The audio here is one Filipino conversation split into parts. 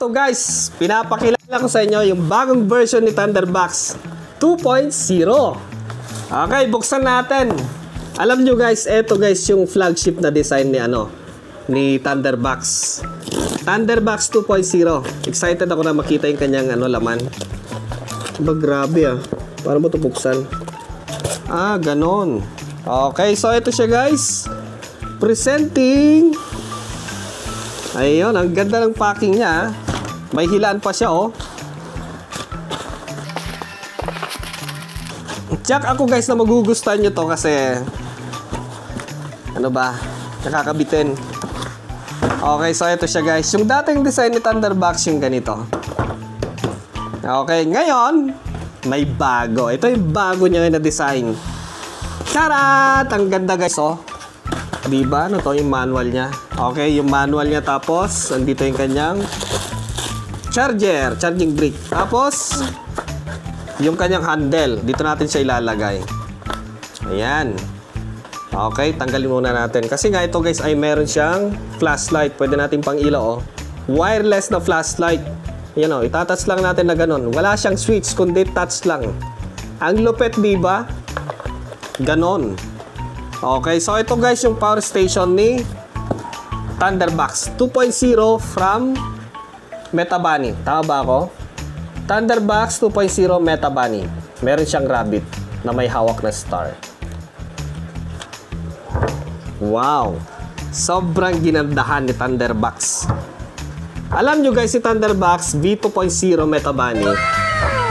Eto guys, pinapakilala ko sa inyo yung bagong version ni Thunderbox 2.0. Okay, buksan natin. Alam nyo guys, eto guys yung flagship na design ni Thunderbox. Thunderbox 2.0. Excited ako na makita yung kanyang laman. Ba, grabe ah. Paano mo ito buksan? Ah, ganon. Okay, so ito siya guys. Presenting. Ayun, ang ganda ng packing niya. May hilaan pa siya, oh. Check ako guys na magugustuhan nyo to kasi nakakabitin. Okay, so ito siya guys. Yung dating design ni Thunderbox yung ganito. Okay, ngayon may bago. Ito yung bago niya na design. Charat! Ang ganda guys, oh. Diba? Ano to yung manual niya? Okay, yung manual niya. Tapos, andito yung kanyang charging brick. Tapos, yung kanyang handle. Dito natin siya ilalagay. Ayan. Okay, tanggalin muna natin. Kasi nga ito guys ay meron siyang flashlight. Pwede natin pang ilaw, oh. Wireless na flashlight. Yan, oh. Itatouch lang natin na ganun. Wala siyang switch, kundi touch lang. Ang lupet, diba? Ganon. Okay, so ito guys yung power station ni Thunderbox 2.0 from Metabunny. Tama ba ako? Thunderbox 2.0 Metabunny. Meron siyang rabbit na may hawak na star. Wow! Sobrang ginandahan ni Thunderbox. Alam nyo guys, si Thunderbox V2.0 Metabunny,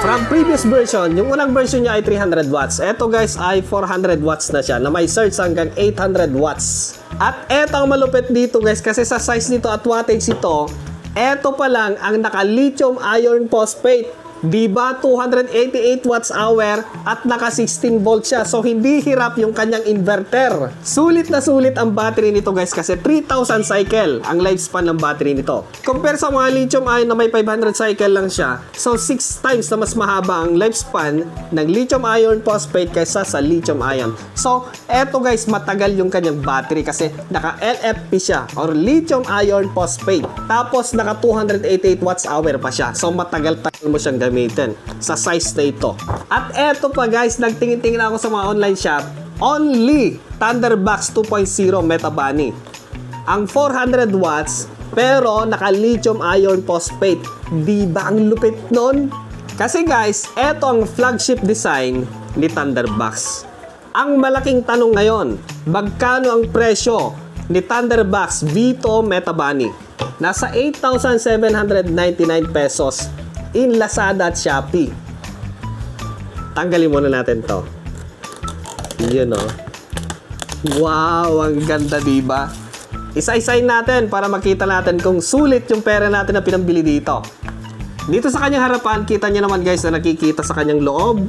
from previous version, yung unang version niya ay 300 watts. Ito guys ay 400 watts na siya na may surge hanggang 800 watts. At eto ang malupit dito guys kasi sa size nito at wattage ito, eto pa lang ang naka-lithium iron phosphate. Diba 288 watts hour at naka 16 volts siya. So hindi hirap yung kanyang inverter. Sulit na sulit ang battery nito guys kasi 3,000 cycle ang lifespan ng battery nito. Compare sa mga lithium ion na may 500 cycle lang siya. So 6 times na mas mahaba ang lifespan ng lithium iron phosphate kaysa sa lithium ion. So eto guys, matagal yung kanyang battery kasi naka LFP siya or lithium iron phosphate. Tapos naka 288 watts hour pa siya. So matagal-tagal mo siyang gamitin sa size na ito. At eto pa guys, nagtingin-tingin ako sa mga online shop. Only Thunderbox 2.0 Metabunny. Ang 400 watts pero naka lithium iron phosphate. Diba ang lupit nun? Kasi guys, eto ang flagship design ni Thunderbox. Ang malaking tanong ngayon, magkano ang presyo ni Thunderbox V2 Metabunny? Nasa 8,799 pesos in Lazada at Shopee. Tanggalin muna natin to. Yun, oh. Wow, ang ganda, diba? Isa-isayin natin para makita natin kung sulit yung pera natin na pinambili dito. Dito sa kanyang harapan, kita nyo naman guys na nakikita sa kanyang loob.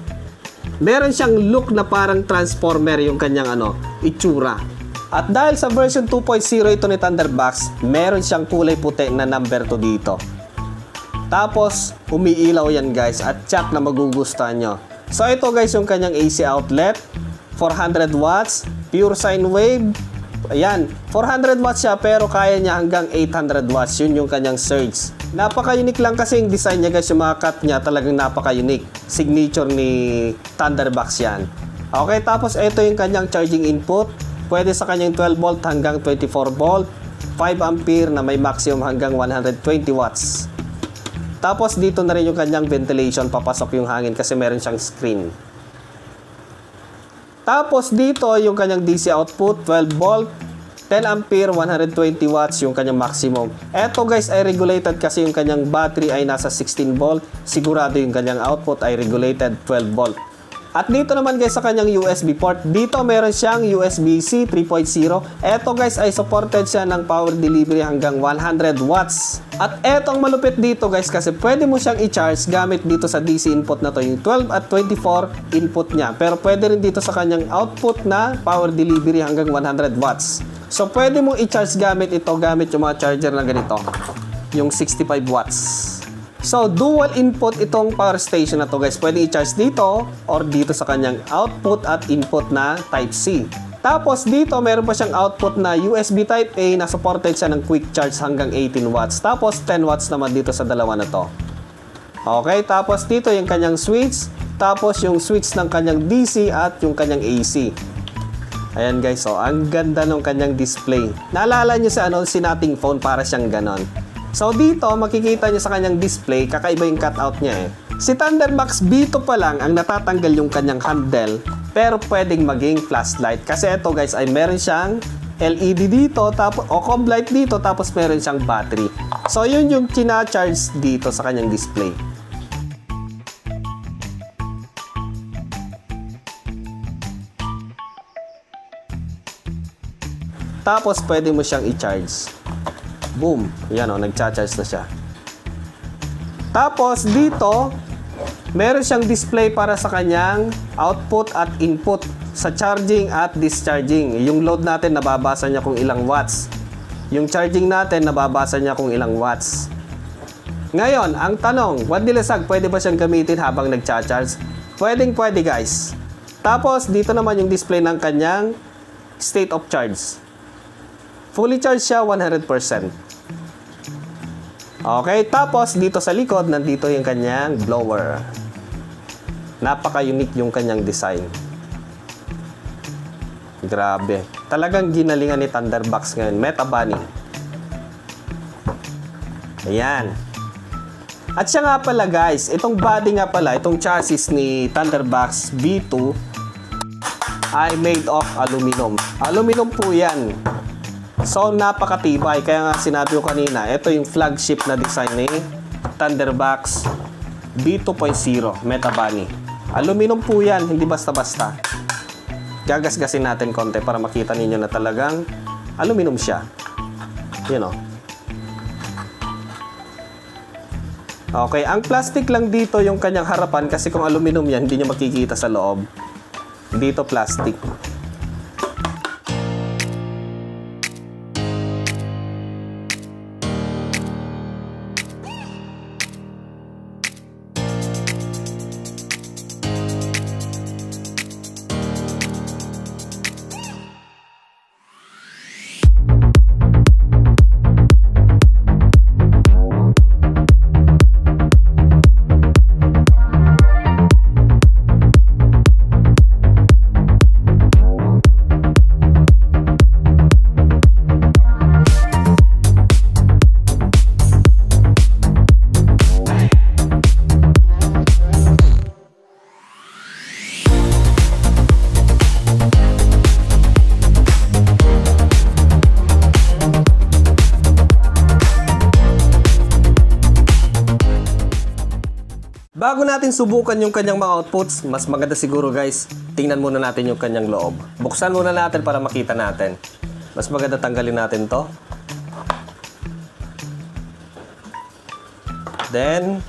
Meron siyang look na parang transformer yung kanyang itsura. At dahil sa version 2.0 ito ni Thunderbox, meron siyang kulay puti na number 2 dito. Tapos, umiilaw yan guys at check na magugustuhan nyo. So ito guys yung kanyang AC outlet, 400 watts, pure sine wave. Ayan, 400 watts siya pero kaya niya hanggang 800 watts. Yun yung kanyang surge. Napaka-unique lang kasi yung design niya guys, yung mga cut niya talagang napaka-unique. Signature ni Thunderbox yan. Okay, tapos ito yung kanyang charging input. Pwede sa kanyang 12 volt hanggang 24 volt, 5 ampere na may maximum hanggang 120 watts. Tapos dito na rin yung kanyang ventilation, papasok yung hangin kasi meron siyang screen. Tapos dito yung kanyang DC output, 12 volt, 10 ampere, 120 watts yung kanyang maximum. Eto guys ay regulated kasi yung kanyang battery ay nasa 16 volt. Sigurado yung kanyang output ay regulated 12 volt. At dito naman guys sa kanyang USB port, dito meron siyang USB-C 3.0. Eto guys ay supported siya ng power delivery hanggang 100 watts. At eto ang malupit dito guys kasi pwede mo siyang i-charge gamit dito sa DC input na to, yung 12 at 24 input niya. Pero pwede rin dito sa kanyang output na power delivery hanggang 100 watts. So pwede mo i-charge gamit ito, gamit yung mga charger na ganito, yung 65 watts. So, dual input itong power station na to guys. Pwede i-charge dito or dito sa kanyang output at input na Type-C. Tapos dito meron pa siyang output na USB Type A na supported siya ng quick charge hanggang 18 watts. Tapos 10 watts naman dito sa dalawa na to. Okay, tapos dito yung kanyang switch, tapos yung switch ng kanyang DC at yung kanyang AC. Ayan guys, so ang ganda ng kanyang display. Naalala nyo sa si nating phone, para siyang ganon. So dito makikita nyo sa kanyang display, kakaiba yung cutout niya eh. Si Thunderbox B2 pa lang ang natatanggal yung kanyang handle, pero pwedeng maging flashlight. Kasi ito guys ay meron siyang LED dito, tapos, o comb light dito, tapos meron siyang battery. So yun yung kina-charge dito sa kanyang display. Tapos pwede mo siyang i-charge. Boom! Yan o, nag-charge na siya. Tapos dito, meron siyang display para sa kanyang output at input sa charging at discharging. Yung load natin, nababasa niya kung ilang watts. Yung charging natin, nababasa niya kung ilang watts. Ngayon, ang tanong, Wandilasag, pwede ba siyang gamitin habang nag-charge? Pwedeng-pwede guys. Tapos dito naman yung display ng kanyang state of charge. Fully charged siya 100%. Okay, tapos dito sa likod, nandito yung kanyang blower. Napaka-unique yung kanyang design. Grabe. Talagang ginalingan ni Thunderbox ngayon. Meta Bunny. Ayan. At siya nga pala guys, itong body nga pala, itong chassis ni Thunderbox B2 ay made of aluminum. Aluminum po yan. So, napakatibay. Kaya nga sinabi ko kanina, ito yung flagship na design ni Thunderbox B2.0 Meta Bunny. Aluminum po yan, hindi basta-basta. Gagasgasin natin konti para makita ninyo na talagang aluminum siya. You know. Okay, ang plastic lang dito yung kanyang harapan kasi kung aluminum yan, hindi nyo makikita sa loob. Dito plastic. Bago natin subukan yung kanyang mga outputs, mas maganda siguro guys, tingnan muna natin yung kanyang loob. Buksan muna natin para makita natin. Mas maganda tanggalin natin to. Then,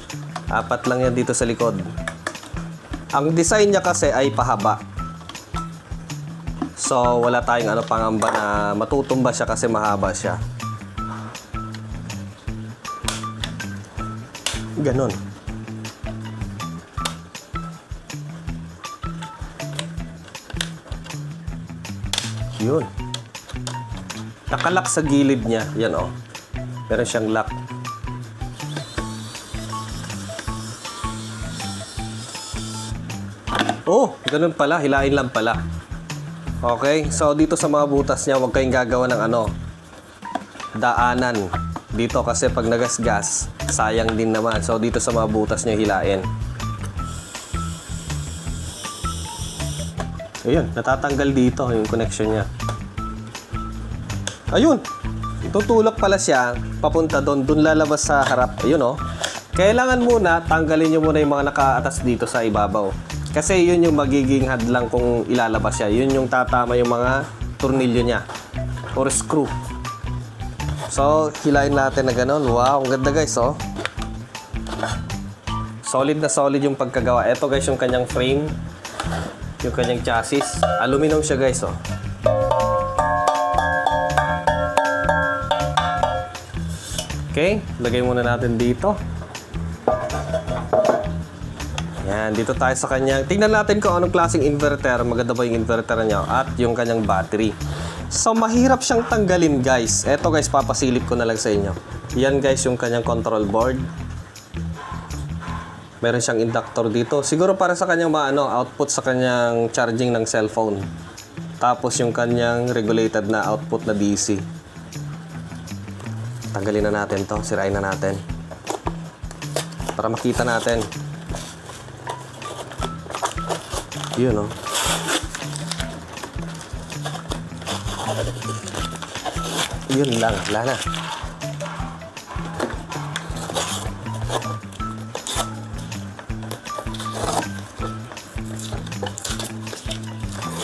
apat lang yan dito sa likod. Ang design niya kasi ay pahaba. So, wala tayong pangamba na matutumba siya kasi mahaba siya. Ganon. Yun. Nakalock sa gilid niya. Yan o. Meron siyang lock. Oh, ganun pala. Hilain lang pala. Okay. So, dito sa mga butas niya, huwag kayong gagawa ng daanan. Dito kasi pag nagasgas, sayang din naman. So, dito sa mga butas niya, hilain. Ayun, natatanggal dito yung connection niya. Ayun, tutulak pala siya papunta doon. Doon lalabas sa harap. Ayun o. Kailangan muna, tanggalin nyo muna yung mga nakaatas dito sa ibabaw. Kasi yun yung magiging hadlang kung ilalabas siya. Yun yung tatama yung mga tornilyo niya. Or screw. So, hilain natin na ganun. Wow, ang ganda guys oh. Solid na solid yung pagkagawa. Ito guys yung kanyang frame. Yung kanyang chassis. Aluminum siya guys, oh. Okay, lagay muna natin dito. Yan, dito tayo sa kanyang. Tingnan natin kung anong klaseng inverter. Maganda ba yung inverter niya at yung kanyang battery. So, mahirap siyang tanggalin, guys. Eto, guys, papasilip ko na lang sa inyo. Yan, guys, yung kanyang control board. Meron siyang inductor dito. Siguro para sa kanyang output sa kanyang charging ng cellphone. Tapos yung kanyang regulated na output na DC. Tanggalin na natin to. Sirain na natin. Para makita natin. Yun, oh. Yun lang. Wala na.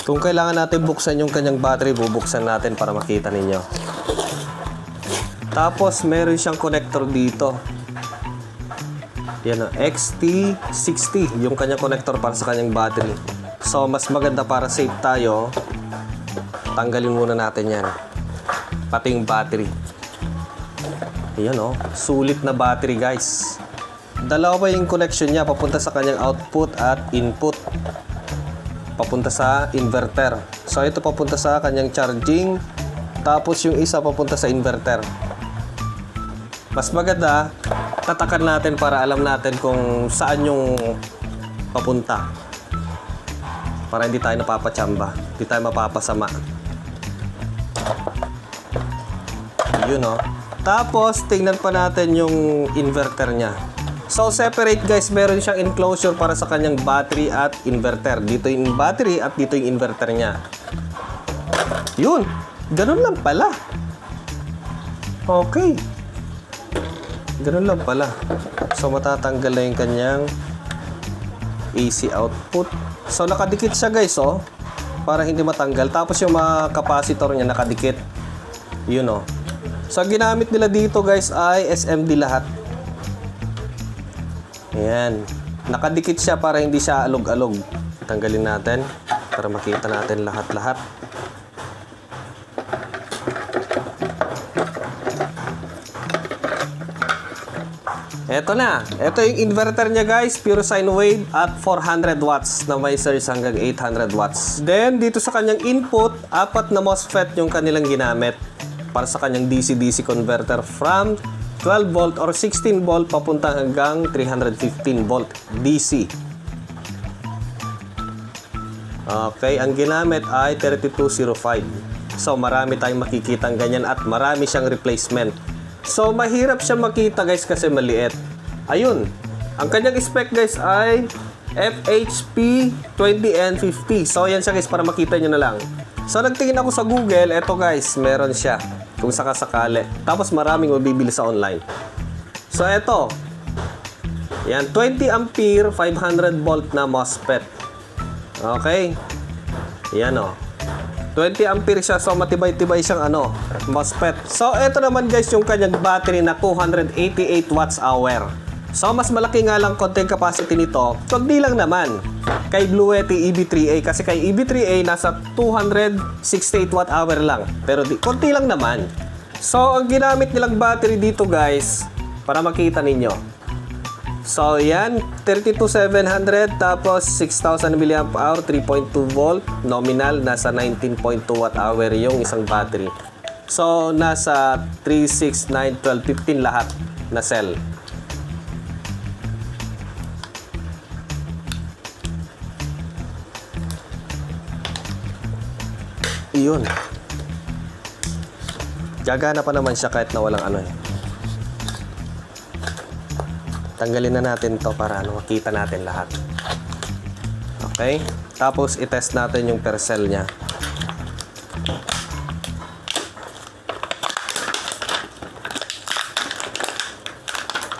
Kung kailangan natin buksan yung kanyang battery, bubuksan natin para makita ninyo. Tapos, meron siyang connector dito. Yan o, XT60, yung kanyang connector para sa kanyang battery. So, mas maganda para safe tayo. Tanggalin muna natin yan. Pati yung battery. Yan o, sulit na battery, guys. Dalawa yung connection niya, papunta sa kanyang output at input. Papunta sa inverter. So, ito papunta sa kanyang charging. Tapos, yung isa papunta sa inverter. Mas maganda, tatakan natin para alam natin kung saan yung papunta. Para hindi tayo napapachamba. Hindi tayo mapapasama. Yun, oh. Tapos, tingnan pa natin yung inverter niya. So, separate, guys. Meron siyang enclosure para sa kanyang battery at inverter. Dito yung battery at dito yung inverter niya. Yun. Ganun lang pala. Okay. Ganun lang pala. So, matatanggal na yung kanyang AC output. So, nakadikit siya, guys, oh. Para hindi matanggal. Tapos, yung mga capacitor niya nakadikit. Yun, oh. So, ginamit nila dito, guys, ay SMD lahat. Ayan. Nakadikit siya para hindi siya alog-alog. Tanggalin natin para makita natin lahat-lahat. Eto na. Eto yung inverter niya, guys. Pure sine wave at 400 watts na may surge hanggang 800 watts. Then, dito sa kanyang input, 4 na MOSFET yung kanilang ginamit para sa kanyang DC-DC converter from 12 volt or 16 volt papunta hanggang 315 volt DC. Okay, ang ginamit ay 3205. So, marami tayong makikitang ganyan at marami siyang replacement. So, mahirap siya makita, guys, kasi maliit. Ayun. Ang kanyang spec, guys, ay FHP 20N50. So, yan siya, guys, para makita nyo na lang. So, nagtingin ako sa Google. Eto, guys, meron siya. Kung sakasakali. Tapos maraming mabibili sa online. So, eto. Yan, 20 ampere, 500 volt na MOSFET. Okay? Yan, o. 20 ampere siya. So, matibay-tibay siyang MOSFET. So, eto naman, guys, yung kanyang battery na 288 watts hour. So, mas malaki nga lang konting capacity nito. Kundi lang naman. Kay Bluetti EB3A. Kasi kay EB3A, nasa 268 watt hour lang. Pero konti lang naman. So, ang ginamit nilang battery dito, guys, para makita ninyo. So, yan. 32700 tapos 6000 mAh, 3.2 volt. Nominal, nasa 19.2 watt hour yung isang battery. So, nasa 3, 6, 9, 12, 15 lahat na cell. Iyon. Gagana pa naman siya kahit na walang Tanggalin na natin to para makita natin lahat. Okay? Tapos i-test natin yung per cell niya.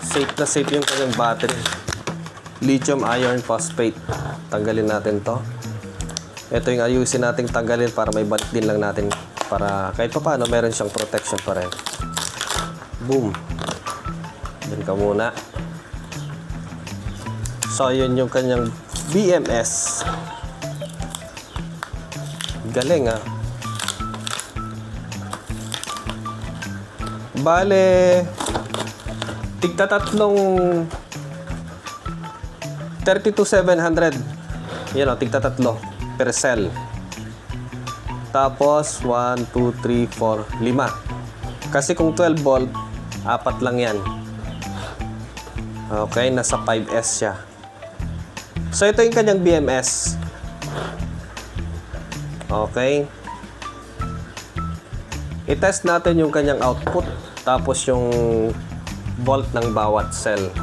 Safe na safe yung kanyang battery. Lithium iron phosphate. Tanggalin natin to. Ito yung ayusin nating tanggalin para may balik din lang natin. Para kahit pa paano meron siyang protection pa rin. Boom. Diyan ka muna. So, yun yung kanyang BMS. Galing, ah. Bale, tigtatatlong 32,700. Yan o, tigta tatlo per cell. Tapos 1, 2, 3, 4, 5. Kasi kung 12 volt, 4 lang yan. Okay, nasa 5S siya. So ito yung kanyang BMS. Okay. I-test natin yung kanyang output, tapos yung volt ng bawat cell.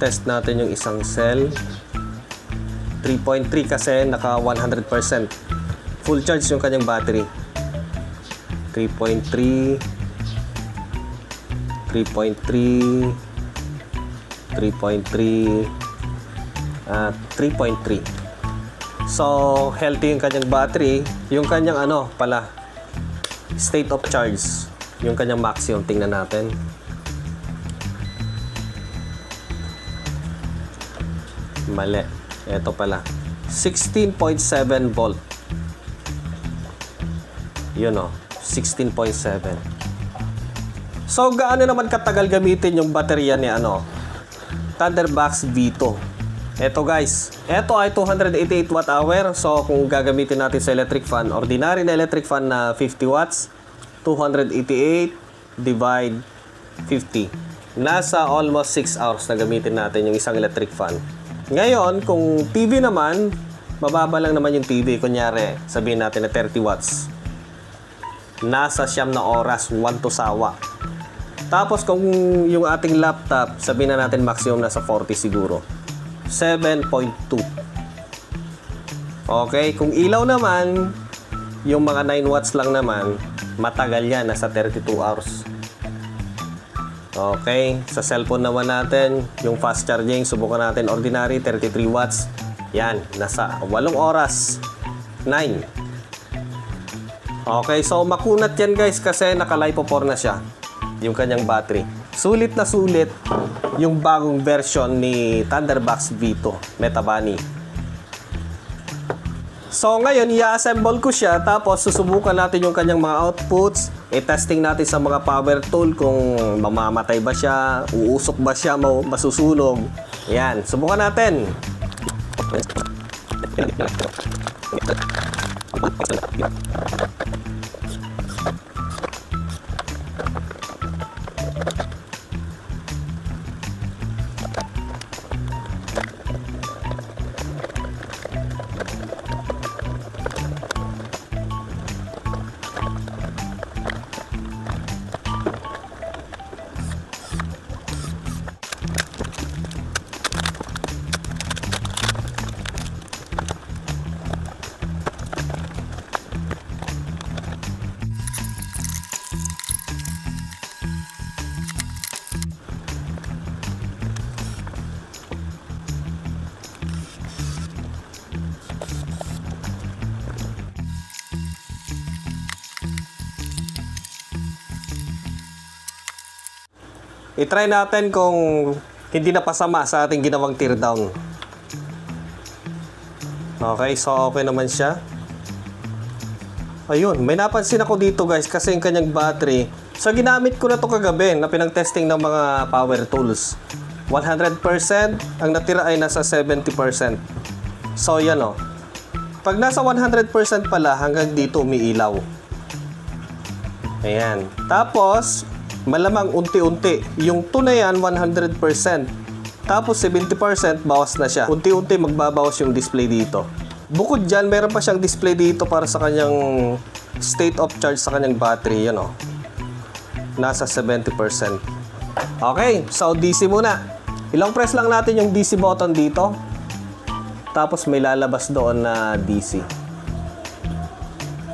Test natin yung isang cell. 3.3 kasi naka 100%. Full charge yung kanyang battery. 3.3 3.3 3.3 3.3. So, healthy yung kanyang battery. Yung kanyang state of charge. Yung kanyang maximum. Tingnan natin. Mali. Ito pala. 16.7 volt. Yun o. 16.7. So, gaano naman katagal gamitin yung baterya ni Thunderbox V2? Eto guys, eto ay 288 watt-hour. So, kung gagamitin natin sa electric fan, ordinary na electric fan na 50 watts, 288 divide 50. Nasa almost 6 hours na gamitin natin yung isang electric fan. Ngayon, kung TV naman, mababa lang naman yung TV. Kunyari, sabihin natin na 30 watts. Nasa 9 na oras, 1 to sawa. Tapos kung yung ating laptop, sabihin na natin maximum nasa 40 siguro. 7.2. Okay, kung ilaw naman, yung mga 9 watts lang naman, matagal yan, nasa 32 hours. Okay, sa cellphone naman natin, yung fast charging, subukan natin ordinary, 33 watts. Yan, nasa 8 oras. 9. Okay, so makunat yan guys kasi naka-LiPo 4 na siya. Yung kanyang battery. Sulit na sulit yung bagong version ni Thunderbox V2 Metabani. So ngayon, i-assemble ko siya, tapos susubukan natin yung kanyang mga outputs. I-testing natin sa mga power tool kung mamamatay ba siya, uusok ba siya, masusunog. Yan, subukan natin. I-try natin kung hindi na pasama sa ating ginawang teardown. Okay, so okay naman siya. Ayun, may napansin ako dito guys kasi yung kanyang battery. So ginamit ko na to kagabi na pinag-testing ng mga power tools. 100%, ang natira ay nasa 70%. So yan o. Pag nasa 100% pala, hanggang dito umiilaw. Ayan. Tapos, malamang unti-unti. Yung 2 na yan, 100%. Tapos 70% bawas na siya. Unti-unti magbabawas yung display dito. Bukod dyan, meron pa siyang display dito para sa kanyang state of charge sa kanyang battery. Yan o. Nasa 70%. Okay, so DC muna. Ilang press lang natin yung DC button dito. Tapos may lalabas doon na DC.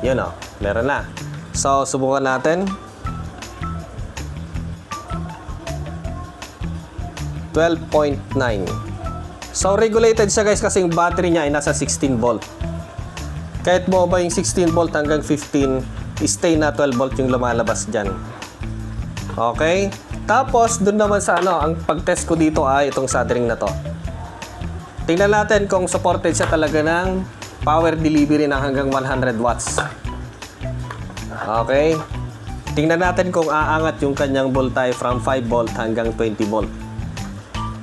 Yan o, meron na. So, subukan natin. 12.9. So, regulated siya guys kasi yung battery niya ay nasa 16 volt. Kahit mo ba yung 16 volt hanggang 15, stay na 12 volt yung lumalabas dyan. Okay? Tapos, dun naman sa ang pag-test ko dito ay itong soldering na to. Tingnan natin kung supported siya talaga ng power delivery ng hanggang 100 watts. Okay? Tingnan natin kung aangat yung kanyang voltage from 5 volt hanggang 20 volt.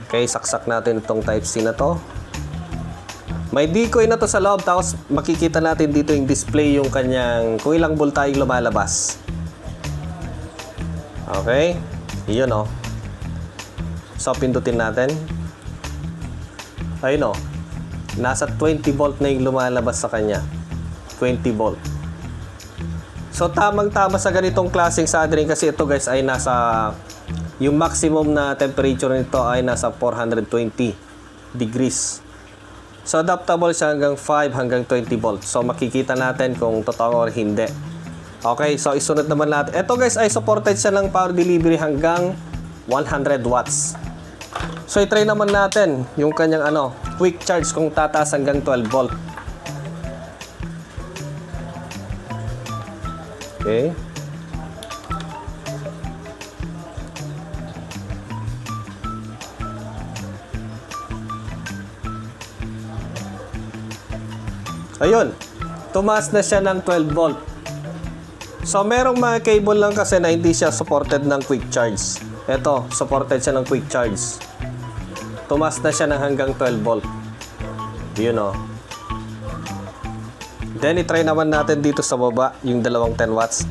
Okay, saksak natin itong type C na to. May decoy na to sa loob, tapos makikita natin dito yung display yung kanyang kung ilang voltage lumalabas. Okay, yun o. So, pindutin natin. Ayun o. Nasa 20 volt na yung lumalabas sa kanya. 20 volt. So, tamang-tama sa ganitong klaseng soldering kasi ito guys ay nasa, yung maximum na temperature nito ay nasa 420 degrees. So, adaptable siya hanggang 5 hanggang 20 volt. So, makikita natin kung totoo or hindi. Okay, so isunod naman natin. Ito guys ay supported siya ng power delivery hanggang 100 watts. So, i-try naman natin yung kanyang quick charge kung tataas hanggang 12 volt. Okay. Ayun. Tumaas na siya ng 12 volt. So, merong mga cable lang kasi na hindi siya supported ng quick charge. Ito, supported siya ng quick charge. Tumaas na siya ng hanggang 12 volt. Yun o. Then, i-try naman natin dito sa baba, yung dalawang 10 watts.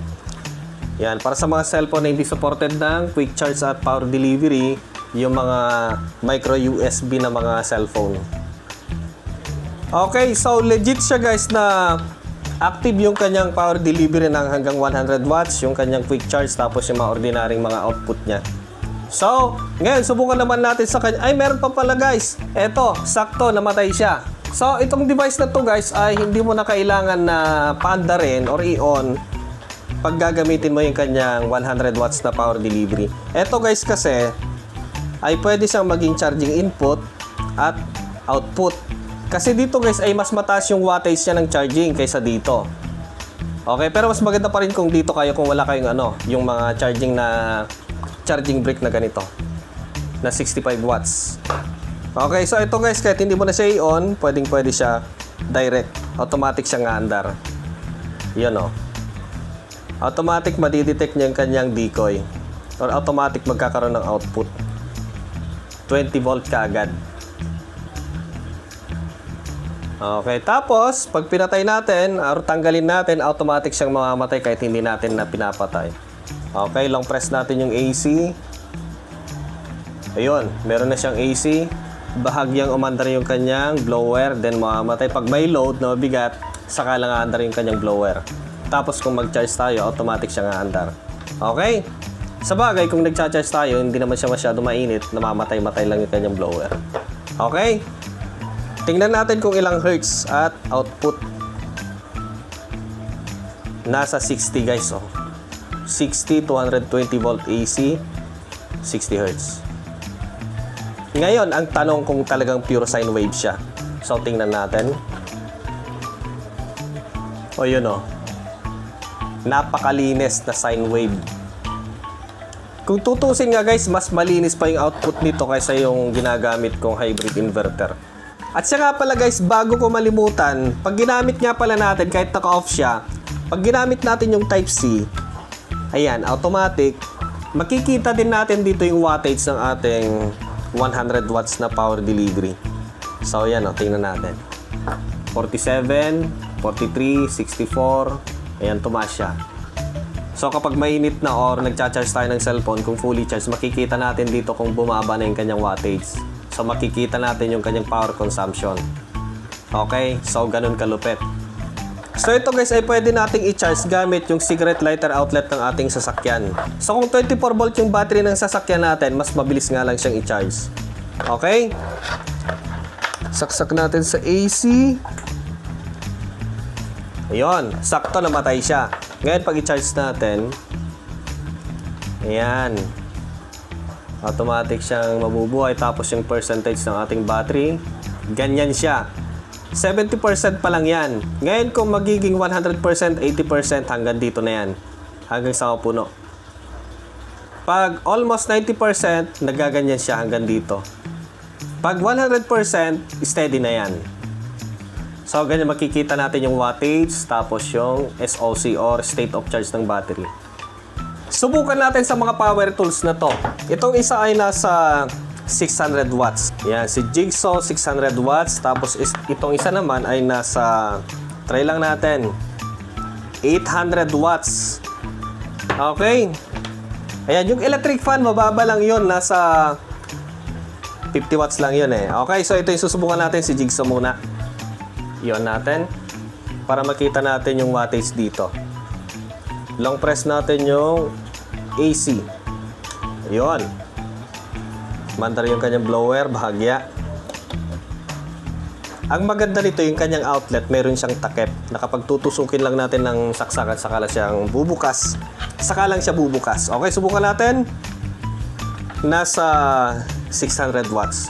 Yan, para sa mga cellphone na hindi supported ng quick charge at power delivery, yung mga micro USB na mga cellphone. Okay, so legit siya guys na active yung kanyang power delivery ng hanggang 100 watts, yung kanyang quick charge, tapos yung mga ordinaryong mga output niya. So, ngayon, subukan naman natin sa kanya. Ay, meron pa pala guys. Eto, sakto, namatay siya. So, itong device na to guys ay hindi mo na kailangan na paandarin or i-on pag gagamitin mo yung kanyang 100 watts na power delivery. Eto guys kasi ay pwede siyang maging charging input at output. Kasi dito guys ay mas mataas yung wattage niya ng charging kaysa dito. Okay, pero mas maganda pa rin kung dito kayo kung wala kayong yung mga charging brick na ganito na 65 watts. Okay, so ito guys, kahit hindi mo na siya i-on, pwede siya direct. Automatic siyang aandar. Yun o. Automatic madidetect niya yung kanyang decoy. Or automatic magkakaroon ng output. 20 volt kaagad. Okay, tapos, pag pinatay natin, or tanggalin natin, automatic siyang mamamatay kahit hindi natin na pinapatay. Okay, long press natin yung AC. Ayun, meron na siyang AC. Bahagyang umandar yung kanyang blower, then mamamatay. Pag may load na mabigat, saka lang aandar yung kanyang blower. Tapos kung mag-charge tayo, automatic siyang aandar. Okay? Sa bagay, kung nag-charge tayo, hindi naman siya masyado mainit, namamatay-matay lang yung kanyang blower. Okay? Tingnan natin kung ilang hertz at output. Nasa 60 guys, oh. 60, 220 volt AC, 60 hertz. Ngayon, ang tanong kung talagang pure sine wave siya. So, tingnan natin. O, yun o. Napakalinis na sine wave. Kung tutusin nga guys, mas malinis pa yung output nito kaysa yung ginagamit kong hybrid inverter. At siya nga pala guys, bago ko malimutan, pag ginamit nga pala natin, kahit naka-off siya, pag ginamit natin yung type C, ayan, automatic, makikita din natin dito yung wattage ng ating 100 watts na power delivery. So, yan o, tingnan natin. 47, 43, 64, ayan, tumaas siya. So, kapag mainit na or nagcha-charge tayo ng cellphone, kung fully charged, makikita natin dito kung bumaba na yung kanyang wattage. So, makikita natin yung kanyang power consumption. Okay? So, ganun kalupit. So, ito guys ay pwede nating i-charge gamit yung cigarette lighter outlet ng ating sasakyan. So, kung 24 volt yung battery ng sasakyan natin, mas mabilis nga lang siyang i-charge. Okay? Saksak natin sa AC. Ayun, sakto namatay siya. Ngayon, pag i-charge natin, ayan, automatic siyang mabubuhay. Tapos yung percentage ng ating battery, ganyan siya. 70% pa lang yan. Ngayon, kung magiging 100%, 80%, hanggang dito na yan. Hanggang sa puno. Pag almost 90%, nagaganyan siya hanggang dito. Pag 100%, steady na yan. So, ganyan makikita natin yung wattage, tapos yung SOC or state of charge ng battery. Subukan natin sa mga power tools na to. Itong isa ay nasa 600 watts. Yan, si Jigsaw 600 watts. Tapos itong isa naman ay nasa, try lang natin, 800 watts. Okay. Ayan, yung electric fan, mababa lang yun. Nasa 50 watts lang yun eh. Okay, so ito yung susubukan natin, si Jigsaw muna. Iyon natin. Para makita natin yung wattage dito. Long press natin yung AC. Ayun. Mandar yung kanyang blower, bahagya. Ang maganda nito, yung kanyang outlet, meron siyang takip. Na kapag tutusukin lang natin ng saksakan, saka lang siyang bubukas. Saka lang siya bubukas. Okay, subukan natin. Nasa 600 watts.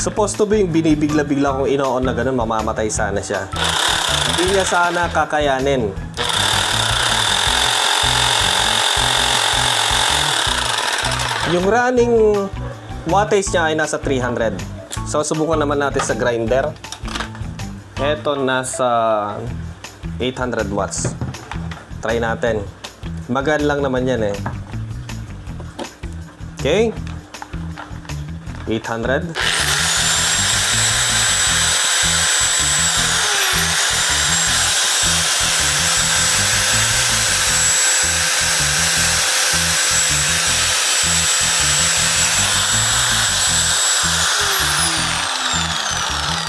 Supposed to be yung binibigla-bigla kong ino-on na ganun, mamamatay sana siya. Hindi niya sana kakayanin. Yung running wattage niya ay nasa 300. So, subukan naman natin sa grinder. Ito nasa 800 watts. Try natin. Magaan lang naman yan eh. Okay. 800.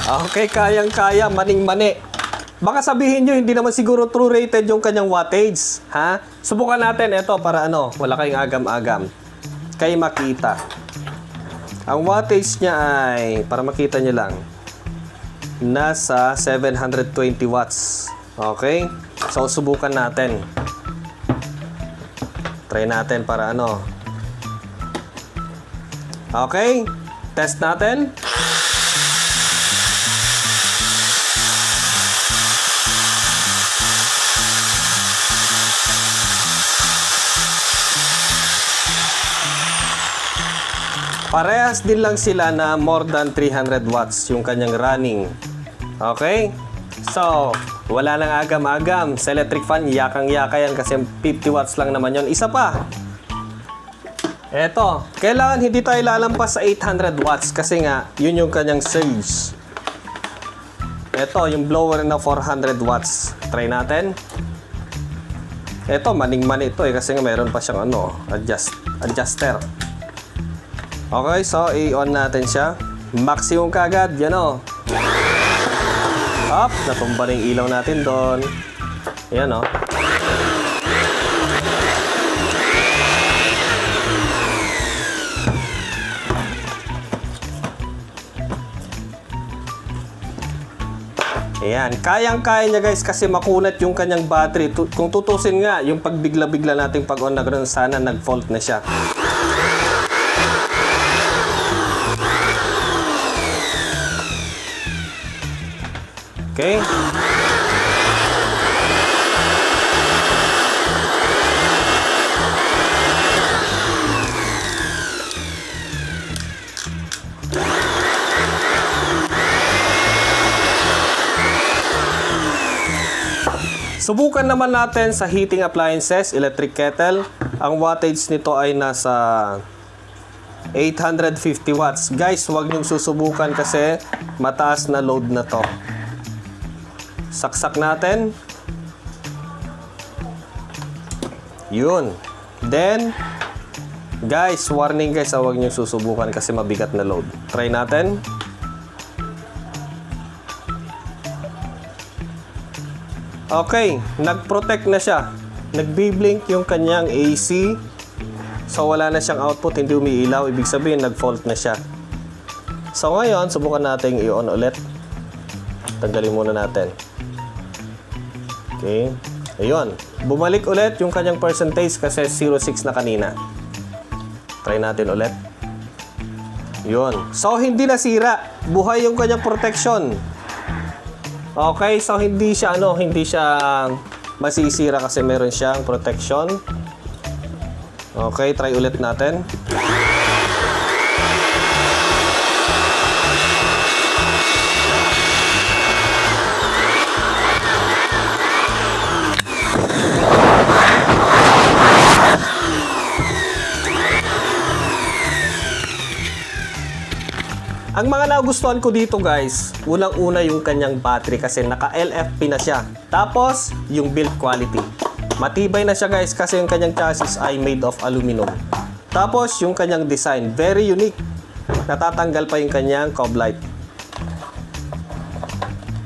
Okay, kayang-kaya, maning-mani. Baka sabihin nyo, hindi naman siguro true rated yung kanyang wattage. Ha? Subukan natin ito para ano, wala kayong agam-agam. Kayo makita. Ang wattage niya ay, para makita nyo lang, nasa 720 watts. Okay? So, subukan natin. Try natin para ano. Okay? Test natin. Parehas din lang sila na more than 300 watts yung kanyang running. Okay? So, wala nang agam-agam. Sa electric fan, yakang-yaka yan kasi 50 watts lang naman yon. Isa pa. Eto, kailangan hindi tayo lalampas sa 800 watts kasi nga, yun yung kanyang surge. Eto, yung blower na 400 watts. Try natin. Eto, maning-mani ito eh kasi nga meron pa siyang ano, adjuster. Okay, so i-on natin siya. Maximum kagad, yan o. Up, natumba na yung ilaw natin doon. Yan o. Ayan, kayang-kaya niya guys kasi makunat yung kanyang battery. Kung tutusin nga, yung pagbigla-bigla nating pag-on na ganoon, sana nag-fault na siya. Okay. Subukan naman natin sa heating appliances, electric kettle. Ang wattage nito ay nasa 850 watts. Guys, huwag niyong susubukan kasi mataas na load na to. Saksak natin. Yun. Then, guys, warning guys, huwag nyo susubukan kasi mabigat na load. Try natin. Okay, nag-protect na siya. Nag-blink yung kanyang AC. So, wala na siyang output, hindi umiilaw. Ibig sabihin, nag-fault na siya. So, ngayon, subukan natin i-on ulit. Tanggalin muna natin. Okay. Ayun. Bumalik ulit yung kanyang percentage kasi 0.6 na kanina. Try natin ulit. Yun. So, hindi nasira. Buhay yung kanyang protection. Okay. So, hindi siya masisira kasi meron siyang protection. Okay. Try ulit natin. Ang mga nagustuhan ko dito guys, unang-una yung kanyang battery kasi naka LFP na siya. Tapos, yung build quality. Matibay na siya guys kasi yung kanyang chassis ay made of aluminum. Tapos, yung kanyang design, very unique. Natatanggal pa yung kanyang cob light.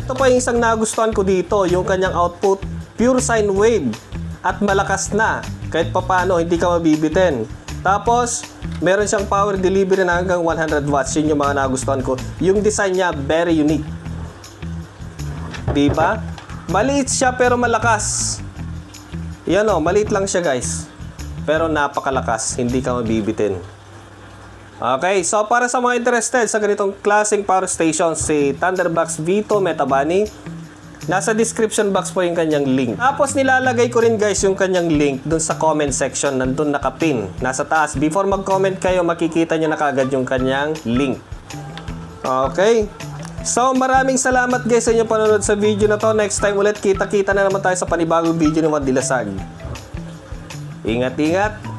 Ito pa yung isang nagustuhan ko dito, yung kanyang output, pure sine wave. At malakas na, kahit papano hindi ka mabibitin. Tapos, meron siyang power delivery na hanggang 100 watts. Yun yung mga nagustuhan ko. Yung design niya, very unique. Diba? Maliit siya pero malakas. Yan o, maliit lang siya guys. Pero napakalakas, hindi ka mabibitin. Okay, so para sa mga interested sa ganitong klaseng power station, si Thunderbox V2 Metabani, nasa description box po yung kanyang link. Tapos nilalagay ko rin guys yung kanyang link dun sa comment section. Nandun nakapin. Nasa taas. Before mag-comment kayo, makikita nyo na kagad yung kanyang link. Okay. So maraming salamat guys sa inyong panonood sa video na to. Next time ulit, kita-kita na naman tayo sa panibagong video ng Madilasag. Ingat-ingat.